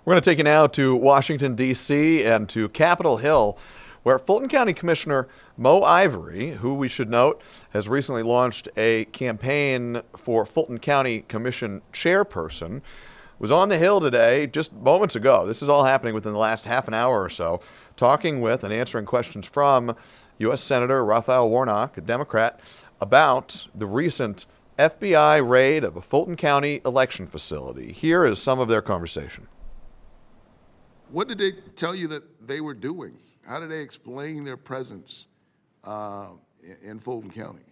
We're going to take you now to Washington, D.C. and to Capitol Hill, where Fulton County Commissioner Mo Ivory, who we should note has recently launched a campaign for Fulton County Commission chairperson, was on the Hill today just moments ago. This is all happening within the last half an hour or so, talking with and answering questions from U.S. Senator Raphael Warnock, a Democrat, about the recent FBI raid of a Fulton County election facility. Here is some of their conversation. What did they tell you that they were doing? How did they explain their presence in Fulton County?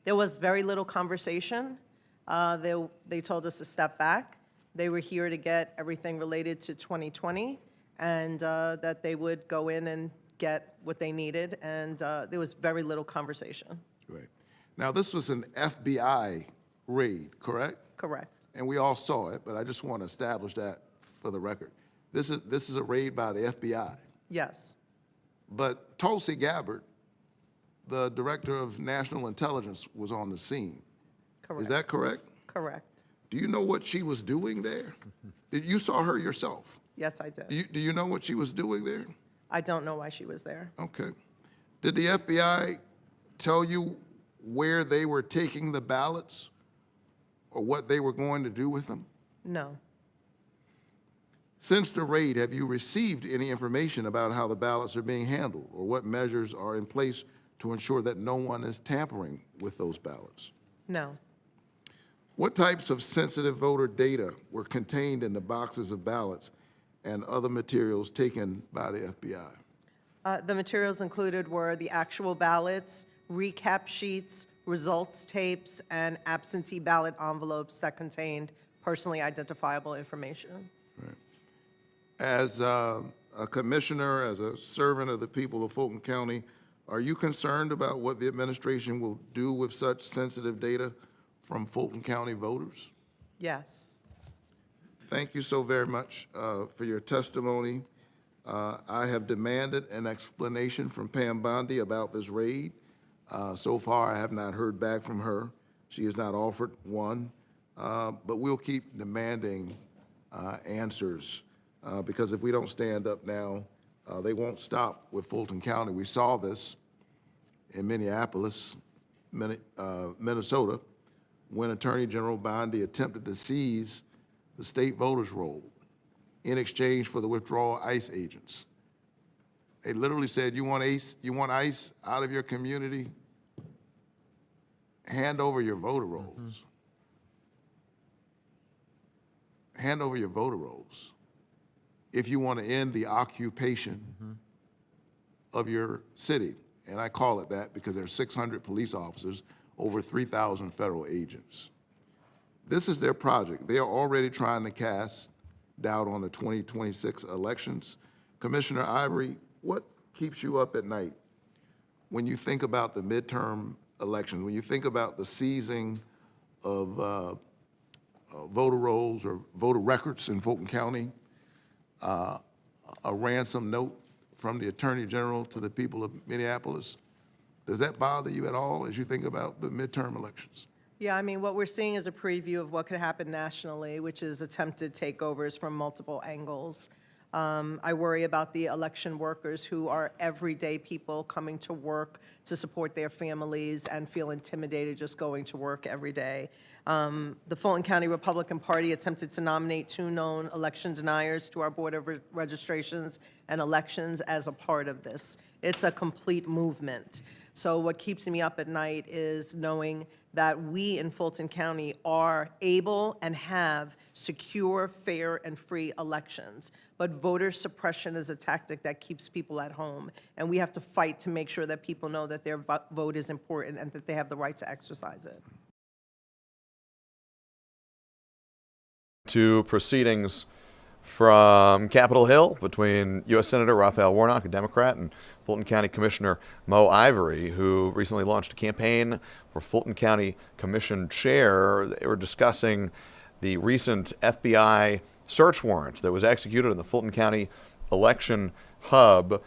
There was very little conversation. They told us to step back. They were here to get everything related to 2020, and that they would go in and get what they needed, and there was very little conversation. Right. Now, this was an FBI raid, correct? Correct. And we all saw it, but I just want to establish that for the record. This is a raid by the FBI. Yes. But Tulsi Gabbard, the Director of National Intelligence, was on the scene. Correct. Is that correct? Correct. Do you know what she was doing there? You saw her yourself. Yes, I did. Do you know what she was doing there? I don't know why she was there. Okay. Did the FBI tell you where they were taking the ballots or what they were going to do with them? No. Since the raid, have you received any information about how the ballots are being handled or what measures are in place to ensure that no one is tampering with those ballots? No. What types of sensitive voter data were contained in the boxes of ballots and other materials taken by the FBI? The materials included were the actual ballots, recap sheets, results tapes, and absentee ballot envelopes that contained personally identifiable information. Right. As a commissioner, as a servant of the people of Fulton County, are you concerned about what the administration will do with such sensitive data from Fulton County voters? Yes. Thank you so very much for your testimony. I have demanded an explanation from Pam Bondi about this raid. So far, I have not heard back from her. She has not offered one, but we'll keep demanding answers because if we don't stand up now, they won't stop with Fulton County. We saw this in Minneapolis, Minnesota, when Attorney General Bondi attempted to seize the state voters' roll in exchange for the withdrawal of ICE agents. They literally said, you want ICE out of your community? Hand over your voter rolls. Mm-hmm. Hand over your voter rolls if you want to end the occupation of your city. And I call it that because there are 600 police officers, over 3,000 federal agents. This is their project. They are already trying to cast doubt on the 2026 elections. Commissioner Ivory, what keeps you up at night when you think about the midterm elections, when you think about the seizing of voter rolls or voter records in Fulton County, a ransom note from the Attorney General to the people of Minneapolis? Does that bother you at all as you think about the midterm elections? Yeah, I mean, what we're seeing is a preview of what could happen nationally, which is attempted takeovers from multiple angles. I worry about the election workers who are everyday people coming to work to support their families and feel intimidated just going to work every day. The Fulton County Republican Party attempted to nominate 2 known election deniers to our Board of Registrations and Elections as a part of this. It's a complete movement. So what keeps me up at night is knowing that we in Fulton County are able and have secure, fair, and free elections. But voter suppression is a tactic that keeps people at home. And we have to fight to make sure that people know that their vote is important and that they have the right to exercise it. To proceedings from Capitol Hill between U.S. Senator Raphael Warnock, a Democrat, and Fulton County Commissioner Mo Ivory, who recently launched a campaign for Fulton County Commission chair. They were discussing the recent FBI search warrant that was executed in the Fulton County election hub.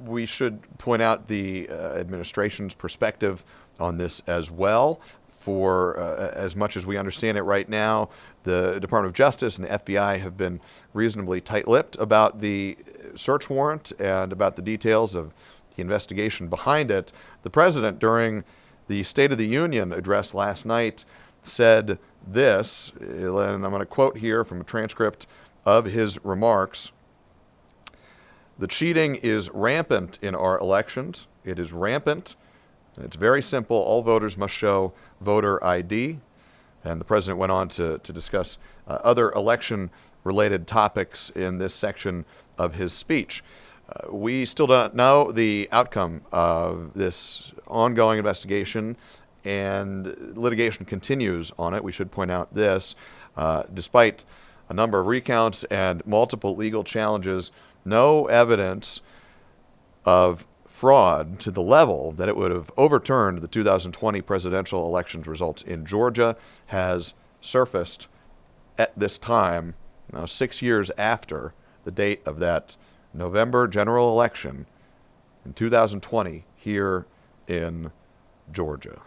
We should point out the administration's perspective on this as well. For as much as we understand it right now, the Department of Justice and the FBI have been reasonably tight-lipped about the search warrant and about the details of the investigation behind it. The president, during the State of the Union address last night, said this, and I'm going to quote here from a transcript of his remarks. "The cheating is rampant in our elections. It is rampant. It's very simple. All voters must show voter ID." And the president went on to discuss other election-related topics in this section of his speech. We still don't know the outcome of this ongoing investigation, and litigation continues on it. We should point out this. Despite a number of recounts and multiple legal challenges, no evidence of fraud to the level that it would have overturned the 2020 presidential elections results in Georgia has surfaced at this time, now 6 years after the date of that November general election in 2020 here in Georgia.